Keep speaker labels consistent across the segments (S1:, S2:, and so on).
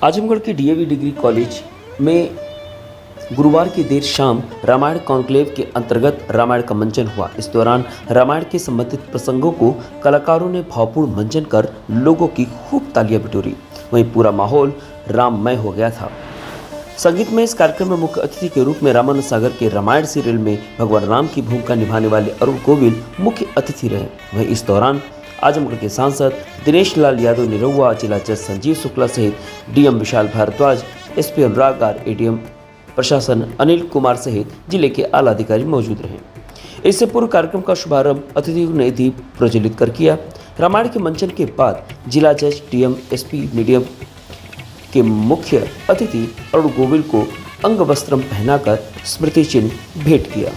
S1: आजमगढ़ के DAV degree college में गुरुवार की देर शाम रामायण कॉन्क्लेव के अंतर्गत रामायण का मंचन हुआ। इस दौरान रामायण के संबंधित प्रसंगों को कलाकारों ने भावपूर्ण मंचन कर लोगों की खूब तालियां बटोरी। वहीं पूरा माहौल राममय हो गया था। संगीत में इस कार्यक्रम में मुख्य अतिथि के रूप में रामानंद सागर के रामायण सीरियल में भगवान राम की भूमिका निभाने वाले अरुण गोविल मुख्य अतिथि रहे। वहीं इस दौरान आजमगढ़ के सांसद दिनेश लाल यादव निरहुआ, जिला जज संजीव शुक्ला सहित DM Vishal Bharadwaj, SP Anurag R, ADM प्रशासन अनिल कुमार सहित जिले के आला अधिकारी मौजूद रहे। इससे पूर्व कार्यक्रम का शुभारंभ अतिथियों ने दीप प्रज्वलित कर किया। रामायण के मंचन के बाद जिला जज, डीएम, एसपी, मीडियम के मुख्य अतिथि अरुण गोविल को अंग वस्त्रम पहनाकर स्मृति चिन्ह भेंट किया।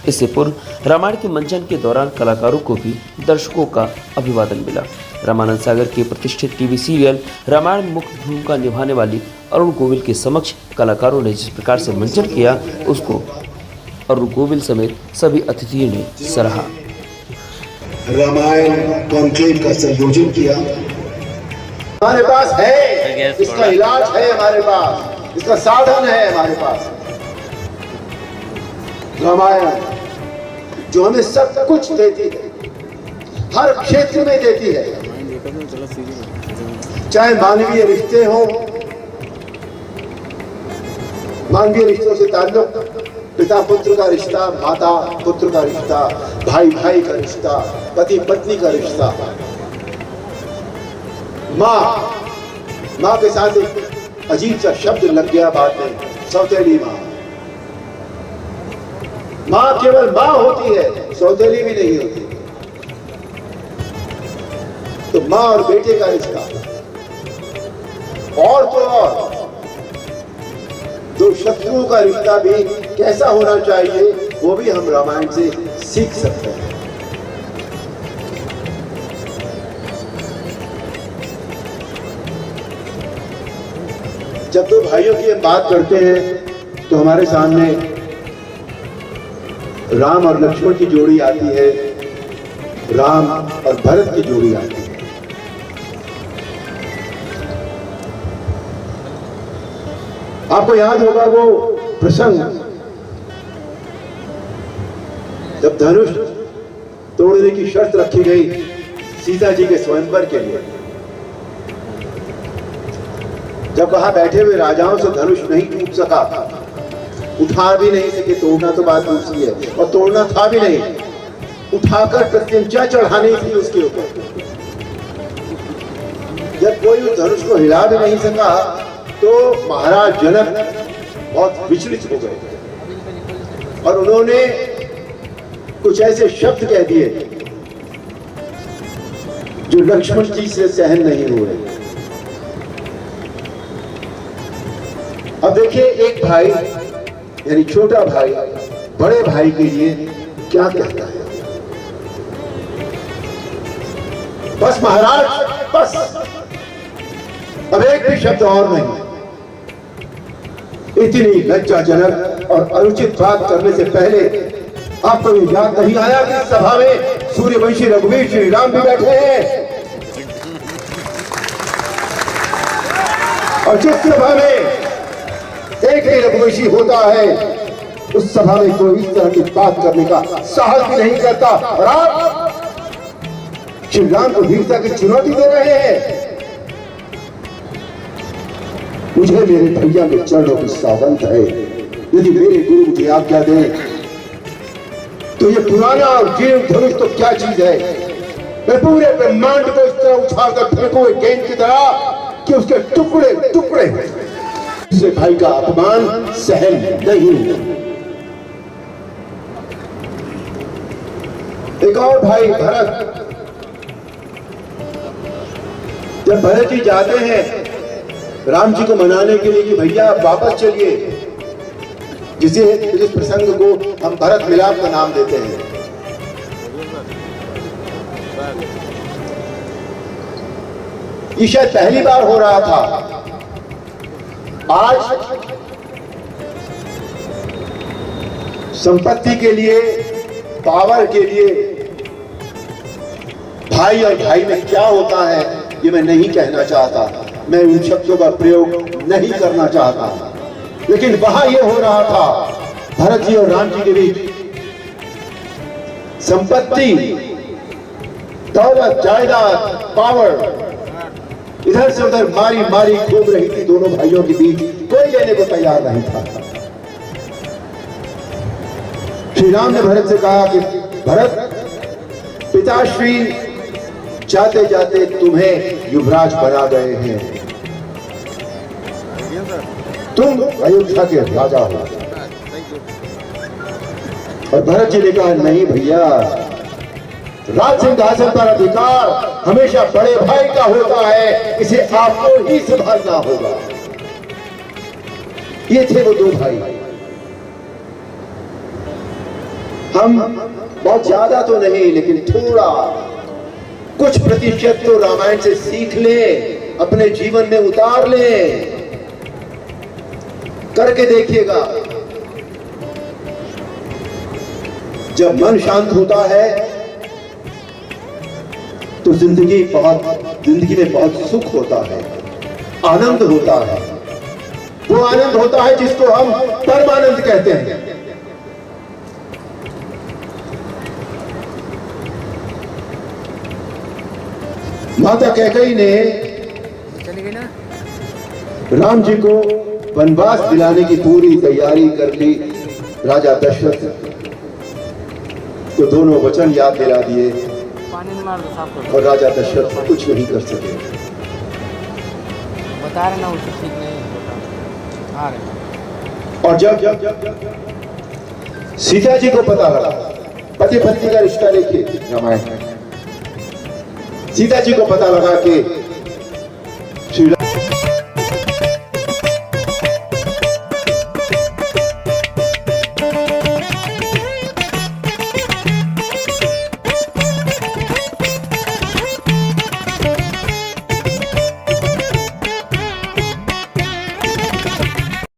S1: इससे पूर्व रामायण के मंचन के दौरान कलाकारों को भी दर्शकों का अभिवादन मिला। रामानंद सागर के प्रतिष्ठित टीवी सीरियल रामायण में मुख्य भूमिका निभाने वाली अरुण गोविल के समक्ष कलाकारों ने जिस प्रकार से मंचन किया, उसको अरुण गोविल समेत सभी अतिथियों ने सराहा।
S2: रामायण कॉन्क्लेव का संयोजन किया। हमारे पास है, इसका इलाज है हमारे पास, इसका साधन है हमारे पास। रामायण जो हमें सब कुछ देती है, हर क्षेत्र में देती है, चाहे मानवीय रिश्ते हो, मानवीय रिश्तों से ताल्लुक, पिता पुत्र का रिश्ता, माता पुत्र का रिश्ता, भाई भाई का रिश्ता, पति पत्नी का रिश्ता, माँ के साथ एक अजीब सा शब्द लग गया बाद में, सौतेली माँ। माँ केवल माँ होती है, सौतेली भी नहीं होती। तो माँ और बेटे का रिश्ता, और तो और दो शत्रुओं का रिश्ता भी कैसा होना चाहिए, वो भी हम रामायण से सीख सकते हैं। जब दो भाइयों की हम बात करते हैं तो हमारे सामने राम और लक्ष्मण की जोड़ी आती है, राम और भरत की जोड़ी आती है। आपको याद होगा वो प्रसंग जब धनुष तोड़ने की शर्त रखी गई सीता जी के स्वयंवर के लिए। जब वहां बैठे हुए राजाओं से धनुष नहीं टूट सका, उठा भी नहीं सके, तोड़ना तो बात दूसरी है, और तोड़ना था भी नहीं, उठाकर प्रत्यंचा चढ़ानी थी उसके ऊपर। जब कोई उस धनुष को हिला भी नहीं सका तो महाराज जनक बहुत विचलित हो गए और उन्होंने कुछ ऐसे शब्द कह दिए जो लक्ष्मण जी से सहन नहीं हुए। अब देखिए, एक भाई यानी छोटा भाई बड़े भाई के लिए क्या कहता है, बस महाराज बस, अब एक भी शब्द और नहीं। इतनी लज्जाजनक और अनुचित बात करने से पहले आपको ये याद नहीं आया कि सभा में सूर्यवंशी रघुवीर श्री राम भी बैठे हैं, और जिस सभा में एक ही रघुवंशी होता है उस सभा में कोई इस तरह की बात करने का साहस भी नहीं करता, और आप श्री राम को वीरता की चुनौती दे रहे हैं। मुझे मेरे भैया के चरणों की सौगंध है, यदि मेरे गुरु मुझे आज्ञा दे तो ये पुराना और जीर्ण धनुष तो क्या चीज है। मैं पूरे ब्रह्मांड को इस तरह उछालकर फेंकूं एक गेंद की तरह कि उसके टुकड़े टुकड़े दूसरे भाई का अपमान सहन नहीं। एक और भाई भरत, जब भरत जी जाते हैं राम जी को मनाने के लिए कि भैया वापस चलिए, जिस प्रसंग को हम भरत मिलाप का नाम देते हैं, ये शायद पहली बार हो रहा था। आज संपत्ति के लिए, पावर के लिए भाई और भाई में क्या होता है ये मैं नहीं कहना चाहता, मैं उन शब्दों का प्रयोग नहीं करना चाहता, लेकिन वहां यह हो रहा था, भरत जी और राम जी के बीच संपत्ति, दौलत, जायदाद, पावर इधर से उधर मारी मारी घूम रही थी दोनों भाइयों के बीच, कोई लेने को तैयार नहीं था। श्री राम ने भरत से कहा कि भरत, पिताश्री जाते जाते तुम्हें युवराज बना गए हैं, तुम अयोध्या के राजा हो। और भरत जी ने कहा नहीं भैया, राज सिंहासन पर अधिकार हमेशा बड़े भाई का होता है, इसे आपको ही संभालना होगा। ये थे वो दो भाई। हम बहुत ज्यादा तो नहीं, लेकिन थोड़ा कुछ प्रतिशत तो रामायण से सीख ले, अपने जीवन में उतार ले, करके देखिएगा। जब मन शांत होता है तो जिंदगी में बहुत सुख होता है, आनंद होता है। वो आनंद होता है जिसको हम परमानंद कहते हैं। माता कैकेयी ने राम जी को वनवास दिलाने की पूरी तैयारी कर ली। राजा दशरथ को दोनों वचन याद दिला दिए और राजा दशरथ कुछ नहीं कर सके।
S3: बता रहे ना, उसे ठीक नहीं आ रहे।
S2: और जब सीता जी को पता लगा, पति पत्नी का रिश्ता देखिए रामायण में, सीता जी को पता लगा कि श्री